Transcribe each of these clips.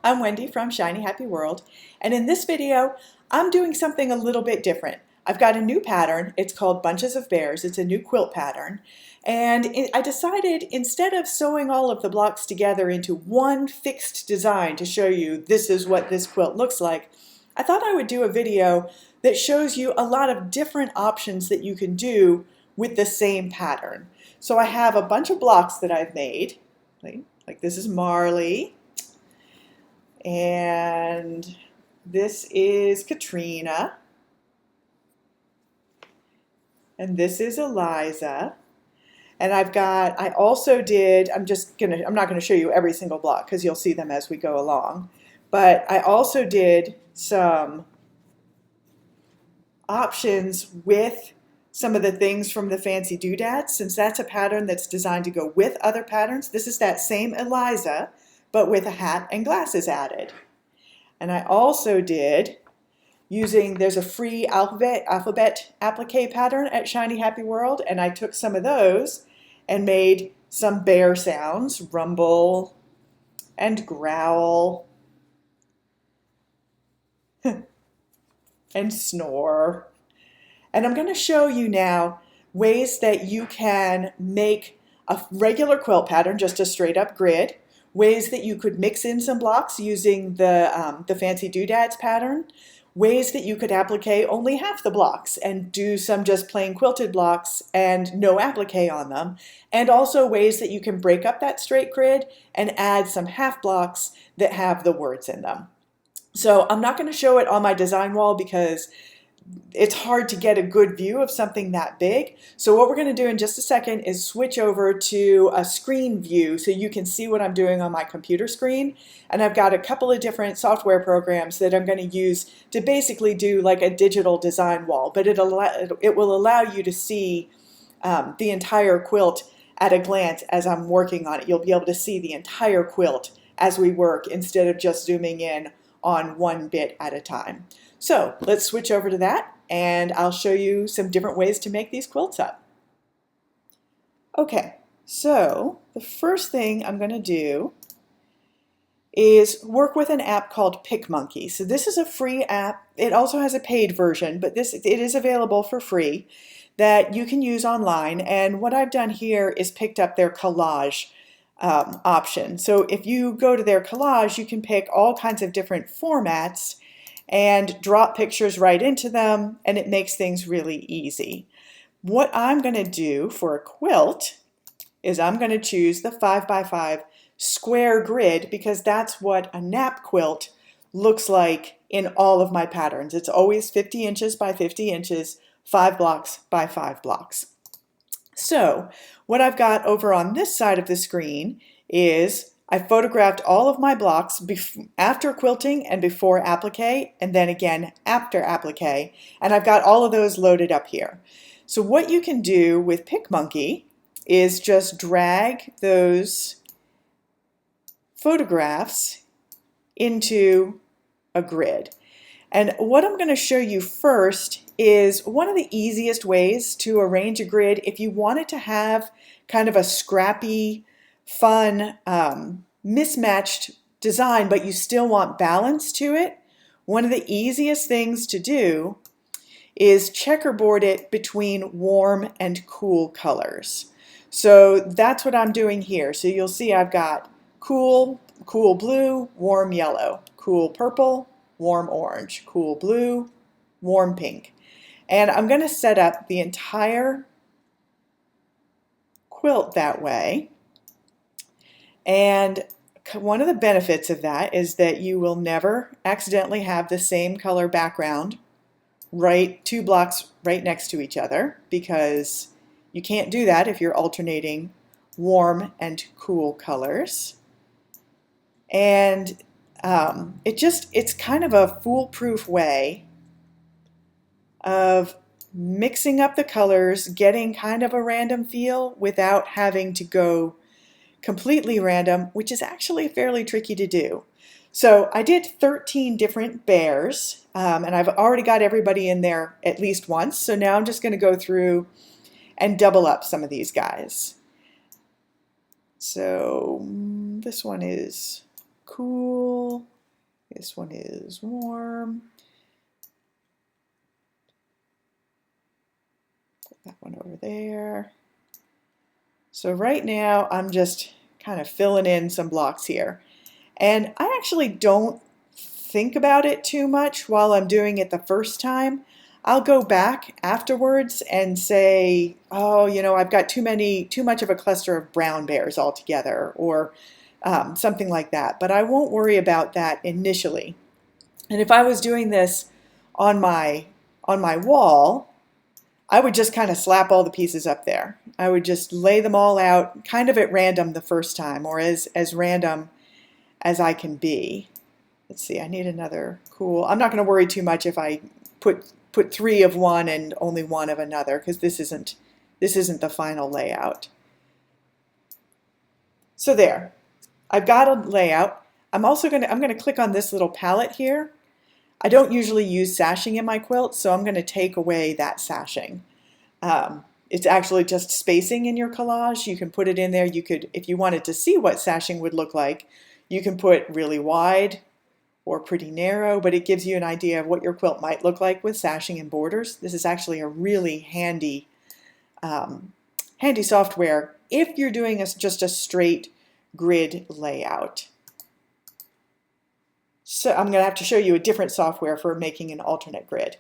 I'm Wendy from Shiny Happy World, and in this video I'm doing something a little bit different. I've got a new pattern. It's called Bunches of Bears. It's a new quilt pattern, and I decided instead of sewing all of the blocks together into one fixed design to show you this is what this quilt looks like, I thought I would do a video that shows you a lot of different options that you can do with the same pattern. So I have a bunch of blocks that I've made, like this is Marley. And this is Katrina, and this is Eliza, and I also did, I'm not gonna show you every single block because you'll see them as we go along, but I also did some options with some of the things from the fancy doodads, since that's a pattern that's designed to go with other patterns. This is that same Eliza, but with a hat and glasses added. And I also did there's a free alphabet applique pattern at Shiny Happy World, and I took some of those and made some bear sounds, rumble and growl and snore. And I'm going to show you now ways that you can make a regular quilt pattern, just a straight up grid, ways that you could mix in some blocks using the fancy doodads pattern, ways that you could applique only half the blocks and do some just plain quilted blocks and no applique on them, and also ways that you can break up that straight grid and add some half blocks that have the words in them. So I'm not going to show it on my design wall because it's hard to get a good view of something that big. So what we're going to do in just a second is switch over to a screen view so you can see what I'm doing on my computer screen. And I've got a couple of different software programs that I'm going to use to basically do like a digital design wall, but it will allow you to see the entire quilt at a glance as I'm working on it. You'll be able to see the entire quilt as we work instead of just zooming in on one bit at a time. So let's switch over to that, and I'll show you some different ways to make these quilts up. Okay, so the first thing I'm going to do is work with an app called PicMonkey. So this is a free app. It also has a paid version, but it is available for free that you can use online. And what I've done here is picked up their collage option. So if you go to their collage, you can pick all kinds of different formats and drop pictures right into them, and it makes things really easy. What I'm going to do for a quilt is I'm going to choose the 5x5 square grid because that's what a nap quilt looks like in all of my patterns. It's always 50 inches by 50 inches, 5 blocks by 5 blocks. So what I've got over on this side of the screen is I photographed all of my blocks after quilting and before applique, and then again after applique, and I've got all of those loaded up here. So what you can do with PicMonkey is just drag those photographs into a grid. And what I'm going to show you first is one of the easiest ways to arrange a grid if you wanted to have kind of a scrappy, fun, mismatched design, but you still want balance to it. One of the easiest things to do is checkerboard it between warm and cool colors. So that's what I'm doing here. So you'll see I've got cool blue, warm yellow, cool purple, warm orange, cool blue, warm pink. And I'm going to set up the entire quilt that way. And one of the benefits of that is that you will never accidentally have the same color background two blocks right next to each other, because you can't do that if you're alternating warm and cool colors. And it's kind of a foolproof way of mixing up the colors, getting kind of a random feel without having to go completely random, which is actually fairly tricky to do. So I did 13 different bears, and I've already got everybody in there at least once. So now I'm just going to go through and double up some of these guys. So this one is cool. This one is warm. Put that one over there. So right now I'm just kind of filling in some blocks here. And I actually don't think about it too much while I'm doing it the first time. I'll go back afterwards and say, oh, you know, I've got too much of a cluster of brown bears altogether, or something like that. But I won't worry about that initially. And if I was doing this on my wall, I would just kind of slap all the pieces up there. I would just lay them all out kind of at random the first time, or as random as I can be. Let's see, I need another cool. I'm not going to worry too much if I put 3 of one and only 1 of another, because this isn't the final layout. So there, I've got a layout. I'm going to click on this little palette here. I don't usually use sashing in my quilt, so I'm going to take away that sashing. It's actually just spacing in your collage. You can put it in there. You could, if you wanted to see what sashing would look like, you can put really wide or pretty narrow, but it gives you an idea of what your quilt might look like with sashing and borders. This is actually a really handy software if you're doing just a straight grid layout. So I'm going to have to show you a different software for making an alternate grid.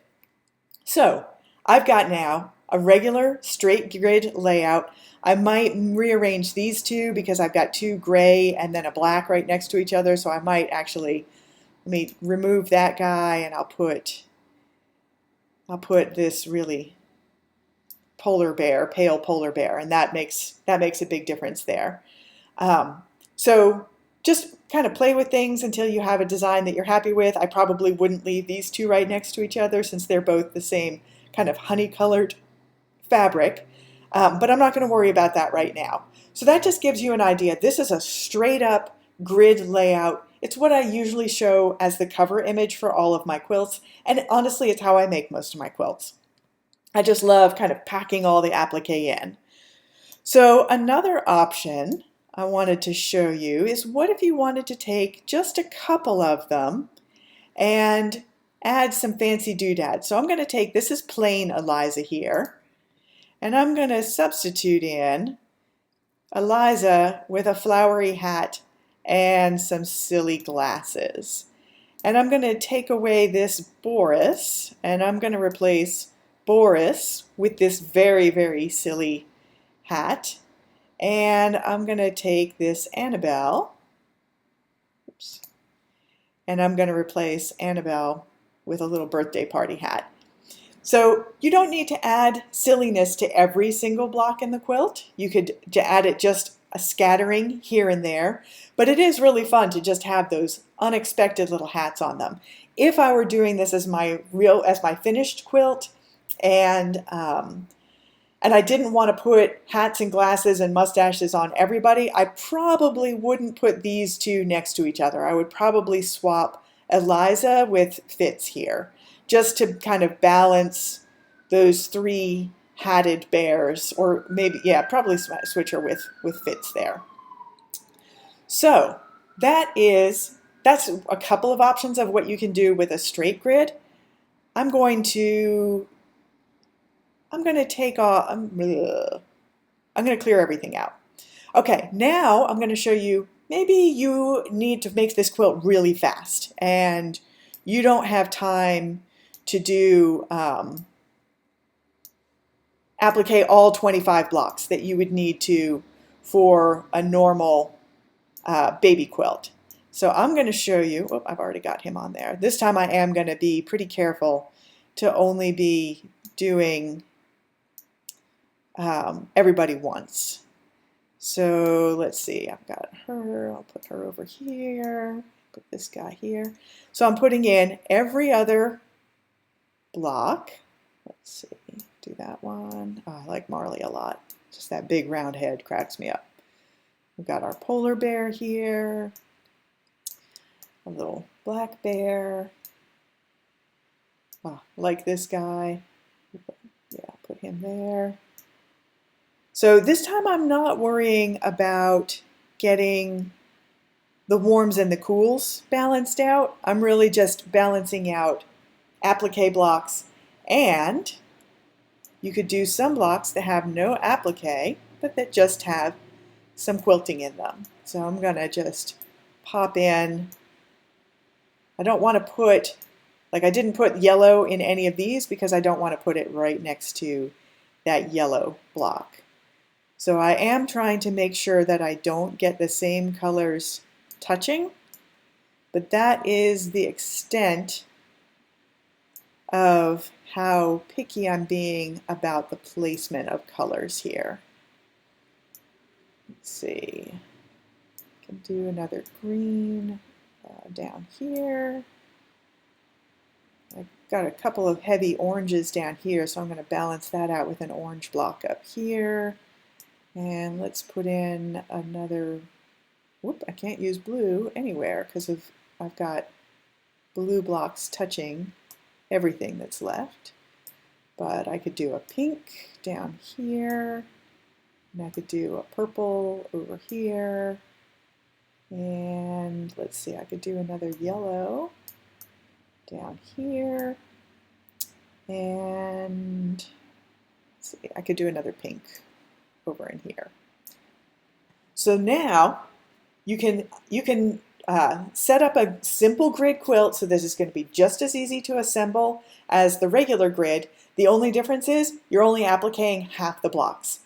So I've got now a regular straight grid layout. I might rearrange these two because I've got 2 gray and then a black right next to each other. So I might actually, let me remove that guy and I'll put this really pale polar bear, and that makes a big difference there. So just kind of play with things until you have a design that you're happy with. I probably wouldn't leave these 2 right next to each other since they're both the same kind of honey-colored fabric, but I'm not going to worry about that right now. So that just gives you an idea. This is a straight-up grid layout. It's what I usually show as the cover image for all of my quilts, and honestly, it's how I make most of my quilts. I just love kind of packing all the applique in. So another option I wanted to show you is, what if you wanted to take just a couple of them and add some fancy doodads. So I'm going to take, this is plain Eliza here, and I'm going to substitute in Eliza with a flowery hat and some silly glasses. And I'm going to take away this Boris, and I'm going to replace Boris with this very, very silly hat. And I'm going to take this Annabelle, oops, and I'm going to replace Annabelle with a little birthday party hat. So you don't need to add silliness to every single block in the quilt. You could add it just a scattering here and there, but it is really fun to just have those unexpected little hats on them. If I were doing this as my finished quilt, and I didn't want to put hats and glasses and mustaches on everybody, I probably wouldn't put these 2 next to each other. I would probably swap Eliza with Fitz here, just to kind of balance those 3 hatted bears, or maybe, yeah, probably switch her with Fitz there. So that's a couple of options of what you can do with a straight grid. I'm going to take off, I'm going to clear everything out. Okay, now I'm going to show you, maybe you need to make this quilt really fast and you don't have time to do applique all 25 blocks that you would need to for a normal baby quilt. So I'm going to show you, oh, I've already got him on there. This time I am going to be pretty careful to only be doing everybody once. So let's see, I've got her, I'll put her over here, put this guy here. So I'm putting in every other block. Let's see, do that one. Oh, I like Marley a lot. Just that big round head cracks me up. We've got our polar bear here, a little black bear. Oh, I like this guy. Yeah, put him there. So this time I'm not worrying about getting the warms and the cools balanced out. I'm really just balancing out applique blocks, and you could do some blocks that have no applique, but that just have some quilting in them. So I'm gonna just pop in. I don't want to put, like I didn't put yellow in any of these because I don't want to put it right next to that yellow block. So I am trying to make sure that I don't get the same colors touching, but that is the extent of how picky I'm being about the placement of colors here. Let's see, I can do another green down here. I've got a couple of heavy oranges down here, so I'm going to balance that out with an orange block up here. And let's put in another, whoop, I can't use blue anywhere because I've got blue blocks touching everything that's left. But I could do a pink down here, and I could do a purple over here, and let's see, I could do another yellow down here, and let's see, I could do another pink over in here. So now you can set up a simple grid quilt, so this is going to be just as easy to assemble as the regular grid. The only difference is you're only appliquing half the blocks.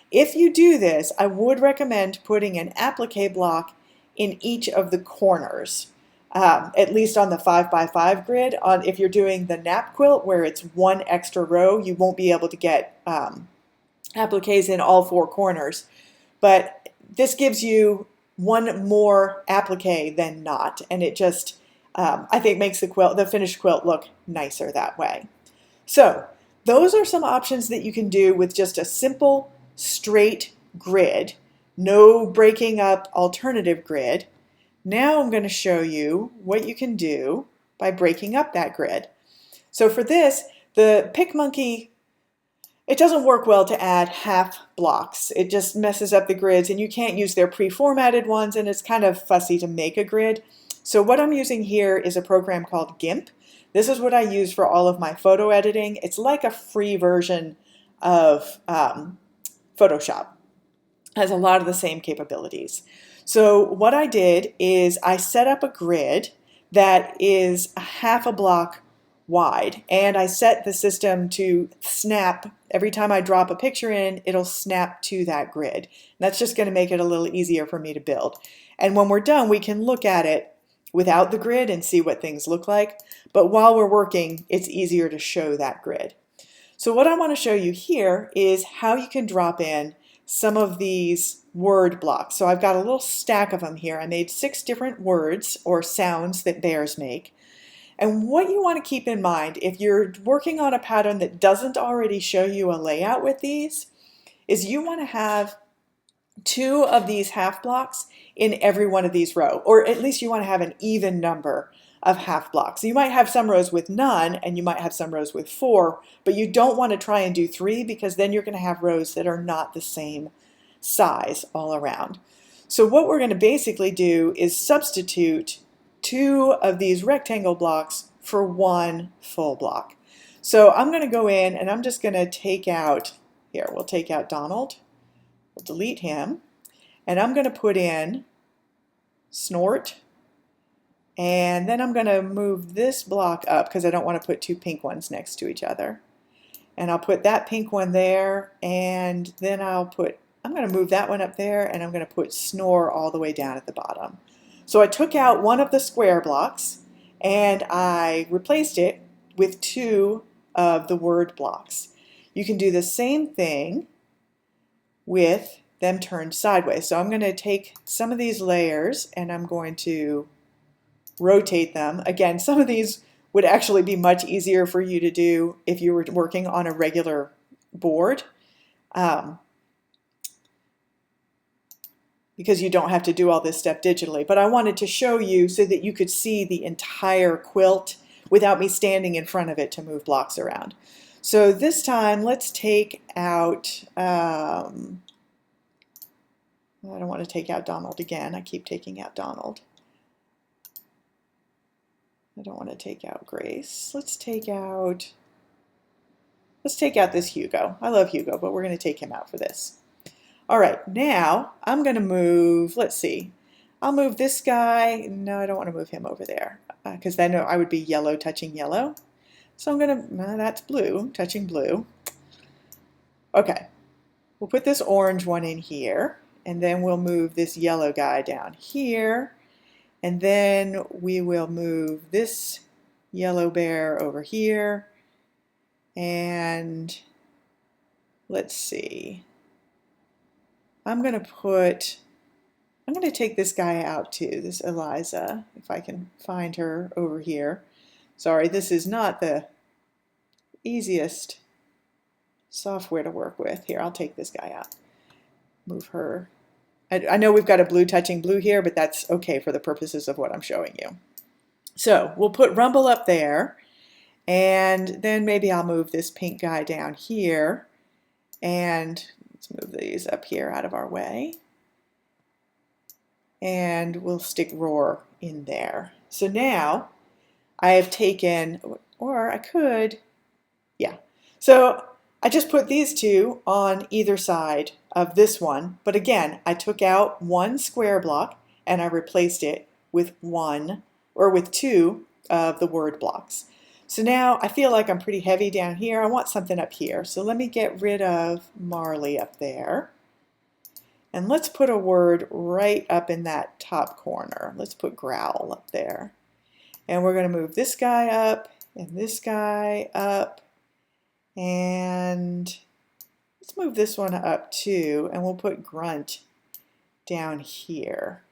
If you do this, I would recommend putting an applique block in each of the corners, at least on the 5x5 grid. If you're doing the nap quilt where it's one extra row, you won't be able to get appliques in all four corners. But this gives you one more applique than not, and it just, I think, makes the finished quilt look nicer that way. So those are some options that you can do with just a simple straight grid, no breaking up alternative grid. Now I'm going to show you what you can do by breaking up that grid. So for this, the PicMonkey, it doesn't work well to add half blocks. It just messes up the grids, and you can't use their pre-formatted ones, and it's kind of fussy to make a grid. So what I'm using here is a program called GIMP. This is what I use for all of my photo editing. It's like a free version of Photoshop. It has a lot of the same capabilities. So what I did is I set up a grid that is a half a block wide, and I set the system to snap. Every time I drop a picture in, it'll snap to that grid. And that's just going to make it a little easier for me to build. And when we're done, we can look at it without the grid and see what things look like. But while we're working, it's easier to show that grid. So what I want to show you here is how you can drop in some of these word blocks. So I've got a little stack of them here. I made 6 different words or sounds that bears make. And what you want to keep in mind if you're working on a pattern that doesn't already show you a layout with these is you want to have 2 of these half blocks in every one of these rows, or at least you want to have an even number of half blocks. So you might have some rows with none, and you might have some rows with 4, but you don't want to try and do 3 because then you're going to have rows that are not the same size all around. So what we're going to basically do is substitute 2 of these rectangle blocks for 1 full block. So I'm going to go in and I'm just going to take out, here, we'll take out Donald, we'll delete him, and I'm going to put in Snort, and then I'm going to move this block up because I don't want to put 2 pink ones next to each other. And I'll put that pink one there, and then I'm going to move that one up there, and I'm going to put Snore all the way down at the bottom. So I took out one of the square blocks and I replaced it with 2 of the word blocks. You can do the same thing with them turned sideways. So I'm going to take some of these layers and I'm going to rotate them. Again, some of these would actually be much easier for you to do if you were working on a regular board. Because you don't have to do all this stuff digitally. But I wanted to show you so that you could see the entire quilt without me standing in front of it to move blocks around. So this time, let's take out, I don't want to take out Donald again. I keep taking out Donald. I don't want to take out Grace. Let's take out this Hugo. I love Hugo, but we're going to take him out for this. All right, now I'm going to move, let's see. I'll move this guy. No, I don't want to move him over there because then I would be yellow touching yellow. So I'm going to, that's blue, touching blue. Okay, we'll put this orange one in here, and then we'll move this yellow guy down here, and then we will move this yellow bear over here, and let's see. I'm going to take this guy out too, this Eliza, if I can find her over here. Sorry, this is not the easiest software to work with. Here, I'll take this guy out. Move her. I know we've got a blue touching blue here, but that's okay for the purposes of what I'm showing you. So we'll put Rumble up there, and then maybe I'll move this pink guy down here, and let's move these up here out of our way. And we'll stick Roar in there. So now I have taken, or I could, yeah. So I just put these two on either side of this one, but again, I took out one square block and I replaced it with two of the word blocks. So now I feel like I'm pretty heavy down here. I want something up here. So let me get rid of Marley up there. And let's put a word right up in that top corner. Let's put Growl up there. And we're going to move this guy up and this guy up. And let's move this one up too. And we'll put Grunt down here.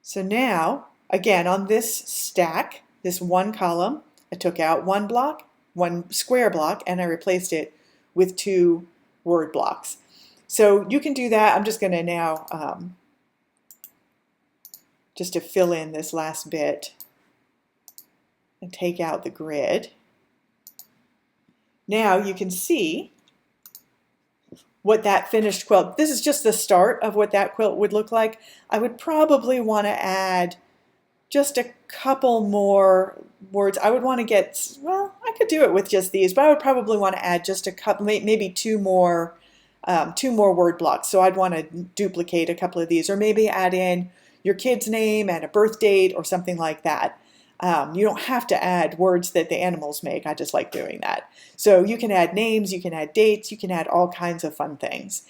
So now, again, on this stack, this one column, I took out one block, one square block, and I replaced it with two word blocks. So you can do that. I'm just going to now, just to fill in this last bit and take out the grid. Now you can see what that finished quilt, this is just the start of what that quilt would look like. I would probably want to add just a couple more words. I would want to get, well, I could do it with just these, but I would probably want to add just a couple, maybe two more word blocks. So I'd want to duplicate a couple of these, or maybe add in your kid's name and a birth date or something like that. You don't have to add words that the animals make. I just like doing that. So you can add names, you can add dates, you can add all kinds of fun things.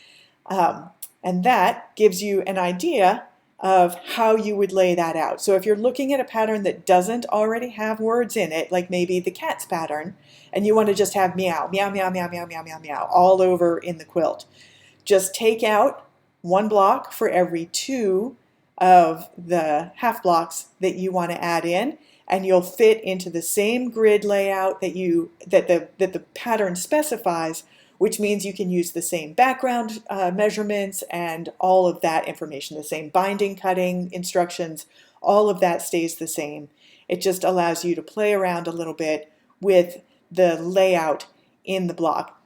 And that gives you an idea of how you would lay that out. So if you're looking at a pattern that doesn't already have words in it, like maybe the cat's pattern, and you want to just have meow, meow, meow, meow, meow, meow, meow, meow, all over in the quilt, just take out one block for every two of the half blocks that you want to add in, and you'll fit into the same grid layout that the pattern specifies, which means you can use the same background measurements and all of that information, the same binding, cutting instructions, all of that stays the same. It just allows you to play around a little bit with the layout in the block.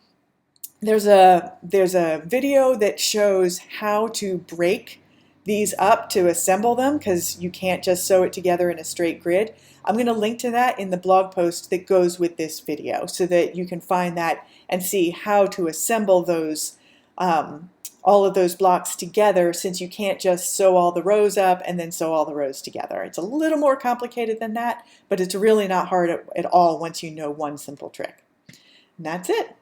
There's a video that shows how to break these up to assemble them, because you can't just sew it together in a straight grid. I'm going to link to that in the blog post that goes with this video so that you can find that and see how to assemble those, all of those blocks together, since you can't just sew all the rows up and then sew all the rows together. It's a little more complicated than that, but it's really not hard at all once you know one simple trick. And that's it.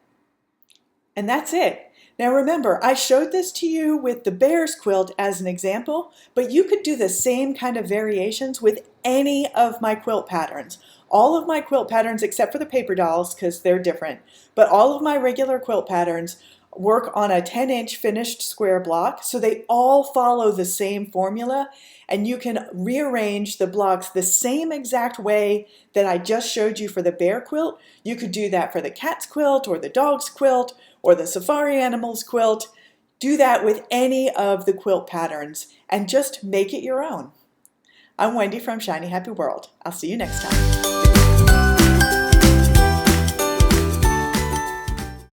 And that's it. Now remember, I showed this to you with the bear's quilt as an example, but you could do the same kind of variations with any of my quilt patterns. All of my quilt patterns, except for the paper dolls, because they're different, but all of my regular quilt patterns work on a 10-inch finished square block, so they all follow the same formula, and you can rearrange the blocks the same exact way that I just showed you for the bear quilt. You could do that for the cat's quilt, or the dog's quilt, or the safari animals quilt. Do that with any of the quilt patterns and just make it your own. I'm Wendy from Shiny Happy World. I'll see you next time.